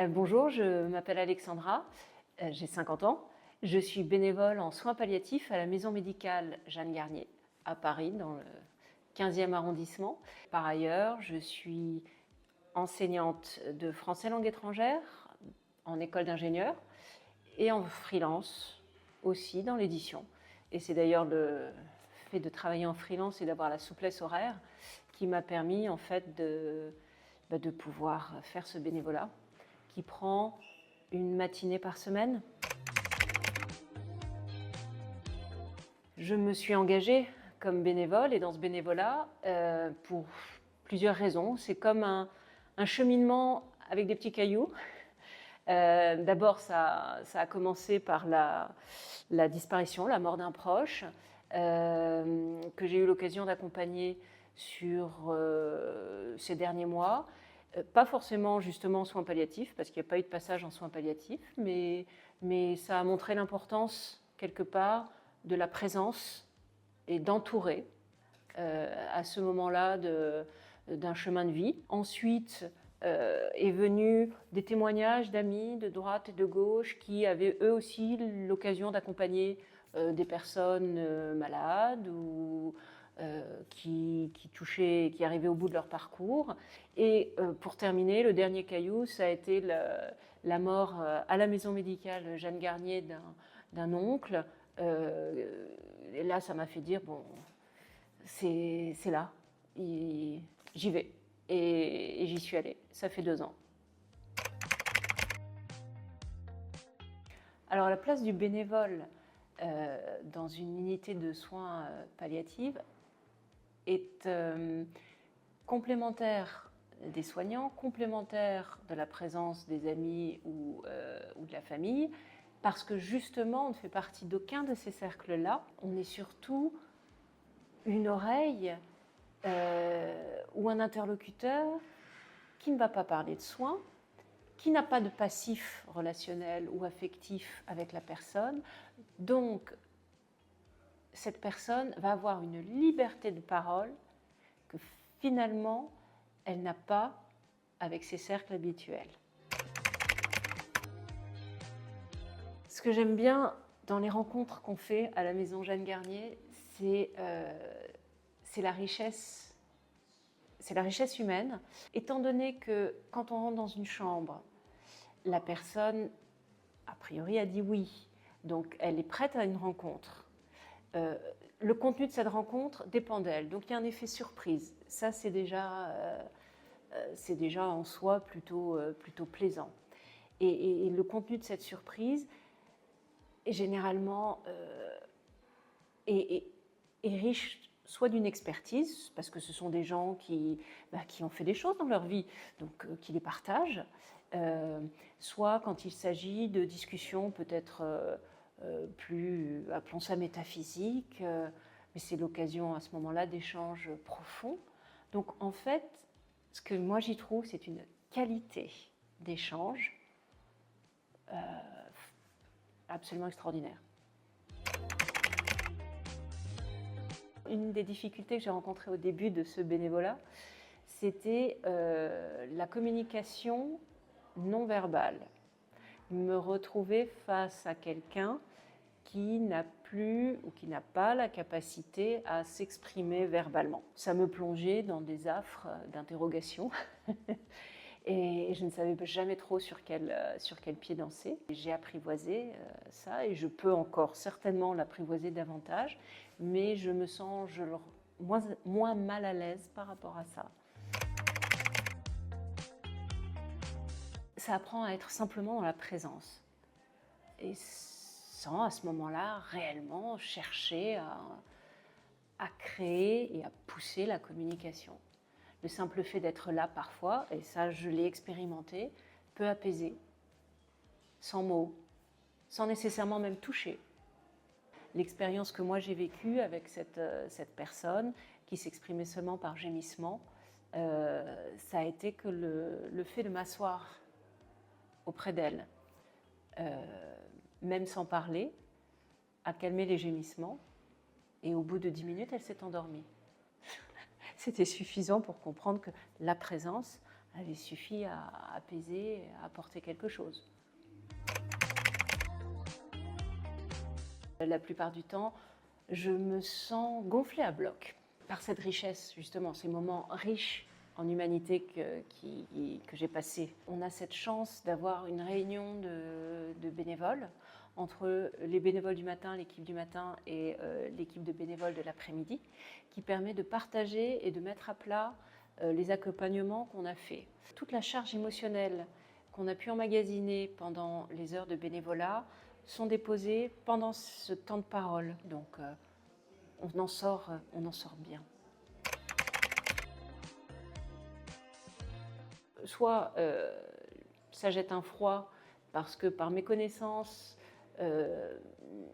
Bonjour, je m'appelle Alexandra, j'ai 50 ans. Je suis bénévole en soins palliatifs à la maison médicale Jeanne Garnier à Paris, dans le 15e arrondissement. Par ailleurs, je suis enseignante de français langue étrangère en école d'ingénieur et en freelance aussi dans l'édition. Et c'est d'ailleurs le fait de travailler en freelance et d'avoir la souplesse horaire qui m'a permis en fait de pouvoir faire ce bénévolat qui prend une matinée par semaine. Je me suis engagée comme bénévole et dans ce bénévolat pour plusieurs raisons. C'est comme un cheminement avec des petits cailloux. D'abord, ça a commencé par la disparition, la mort d'un proche, que j'ai eu l'occasion d'accompagner sur ces derniers mois. Pas forcément justement en soins palliatifs, parce qu'il n'y a pas eu de passage en soins palliatifs, mais ça a montré l'importance, quelque part, de la présence et d'entourer à ce moment-là d'un chemin de vie. Ensuite, est venu des témoignages d'amis de droite et de gauche qui avaient eux aussi l'occasion d'accompagner des personnes malades ou qui arrivaient au bout de leur parcours. Et pour terminer, le dernier caillou, ça a été la mort à la maison médicale Jeanne Garnier d'un oncle. Et là, ça m'a fait dire, bon, c'est là, j'y vais. Et j'y suis allée, ça fait 2 ans. Alors la place du bénévole dans une unité de soins palliatifs est complémentaire des soignants, complémentaire de la présence des amis ou de la famille, parce que justement on ne fait partie d'aucun de ces cercles-là. On est surtout une oreille ou un interlocuteur qui ne va pas parler de soins, qui n'a pas de passif relationnel ou affectif avec la personne. Donc, cette personne va avoir une liberté de parole que finalement, elle n'a pas avec ses cercles habituels. Ce que j'aime bien dans les rencontres qu'on fait à la maison Jeanne Garnier, c'est la richesse. C'est la richesse humaine, étant donné que quand on rentre dans une chambre, la personne, a priori, a dit oui. Donc, elle est prête à une rencontre. Le contenu de cette rencontre dépend d'elle. Donc, il y a un effet surprise. Ça, c'est déjà en soi plutôt plaisant. Et le contenu de cette surprise est généralement est riche soit d'une expertise, parce que ce sont des gens qui ont fait des choses dans leur vie, donc qui les partagent, soit quand il s'agit de discussions peut-être plus, appelons ça métaphysiques, mais c'est l'occasion à ce moment-là d'échanges profonds. Donc en fait, ce que moi j'y trouve, c'est une qualité d'échange absolument extraordinaire. Une des difficultés que j'ai rencontrées au début de ce bénévolat, c'était la communication non verbale. Me retrouver face à quelqu'un qui n'a plus ou qui n'a pas la capacité à s'exprimer verbalement. Ça me plongeait dans des affres d'interrogation et je ne savais jamais trop sur quel pied danser. J'ai apprivoisé ça et je peux encore certainement l'apprivoiser davantage, mais je me sens moins mal à l'aise par rapport à ça. Ça apprend à être simplement dans la présence et sans à ce moment-là réellement chercher à créer et à pousser la communication. Le simple fait d'être là parfois, et ça je l'ai expérimenté, peut apaiser, sans mots, sans nécessairement même toucher. L'expérience que moi j'ai vécue avec cette personne qui s'exprimait seulement par gémissement, ça a été que le fait de m'asseoir auprès d'elle, même sans parler, a calmé les gémissements et au bout de 10 minutes, elle s'est endormie. C'était suffisant pour comprendre que la présence avait suffi à apaiser, à apporter quelque chose. La plupart du temps, je me sens gonflée à bloc par cette richesse, justement, ces moments riches en humanité que j'ai passés. On a cette chance d'avoir une réunion de bénévoles entre les bénévoles du matin, l'équipe du matin et l'équipe de bénévoles de l'après-midi, qui permet de partager et de mettre à plat les accompagnements qu'on a faits. Toute la charge émotionnelle qu'on a pu emmagasiner pendant les heures de bénévolat sont déposées pendant ce temps de parole. Donc on en sort bien. Soit ça jette un froid parce que par méconnaissance,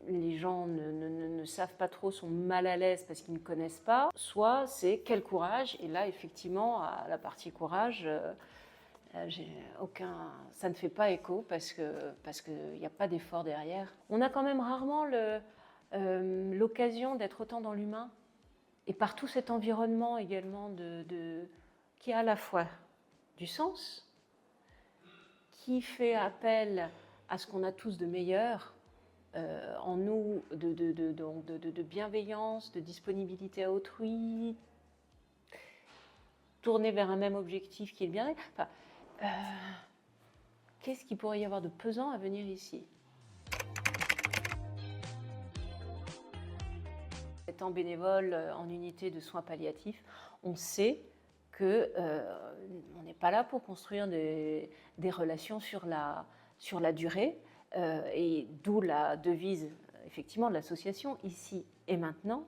les gens ne savent pas trop, sont mal à l'aise parce qu'ils ne connaissent pas. Soit c'est quel courage, et là effectivement à la partie courage, ça ne fait pas écho parce qu'il n'y a pas d'effort derrière. On a quand même rarement l'occasion d'être autant dans l'humain et par tout cet environnement également qui a à la fois du sens, qui fait appel à ce qu'on a tous de meilleur en nous, de bienveillance, de disponibilité à autrui, tourner vers un même objectif qui est le bien-être. Enfin, qu'est-ce qu'il pourrait y avoir de pesant à venir ici ? Étant bénévole en unité de soins palliatifs, on sait qu'on n'est pas là pour construire des relations sur la durée, et d'où la devise effectivement de l'association, ici et maintenant.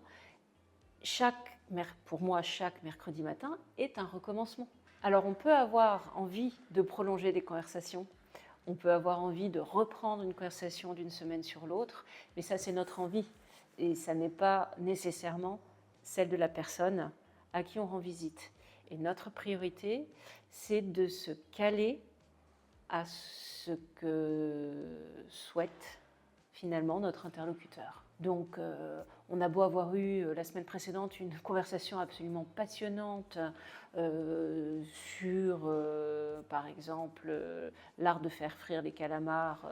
Pour moi, chaque mercredi matin est un recommencement. Alors on peut avoir envie de prolonger des conversations, on peut avoir envie de reprendre une conversation d'une semaine sur l'autre, mais ça c'est notre envie, et ça n'est pas nécessairement celle de la personne à qui on rend visite. Et notre priorité, c'est de se caler à ce que souhaite finalement notre interlocuteur. Donc on a beau avoir eu la semaine précédente une conversation absolument passionnante sur, par exemple, l'art de faire frire les calamars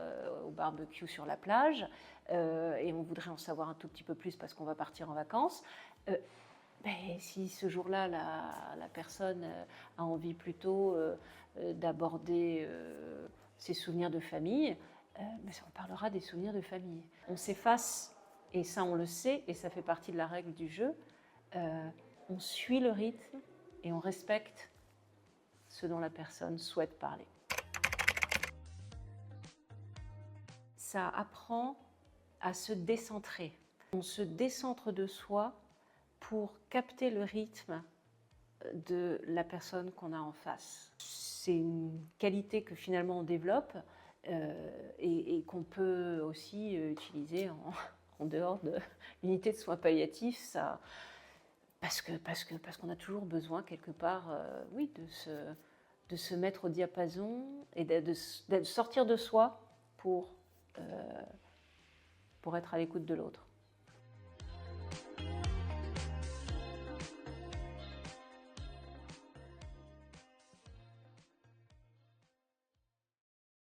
au barbecue sur la plage, et on voudrait en savoir un tout petit peu plus parce qu'on va partir en vacances. Si ce jour-là, la personne a envie plutôt d'aborder ses souvenirs de famille, on parlera des souvenirs de famille. On s'efface, et ça on le sait, et ça fait partie de la règle du jeu. On suit le rythme et on respecte ce dont la personne souhaite parler. Ça apprend à se décentrer. On se décentre de soi pour capter le rythme de la personne qu'on a en face. C'est une qualité que finalement on développe et qu'on peut aussi utiliser en dehors de l'unité de soins palliatifs, parce qu'on a toujours besoin quelque part, de se mettre au diapason et de sortir de soi pour être à l'écoute de l'autre.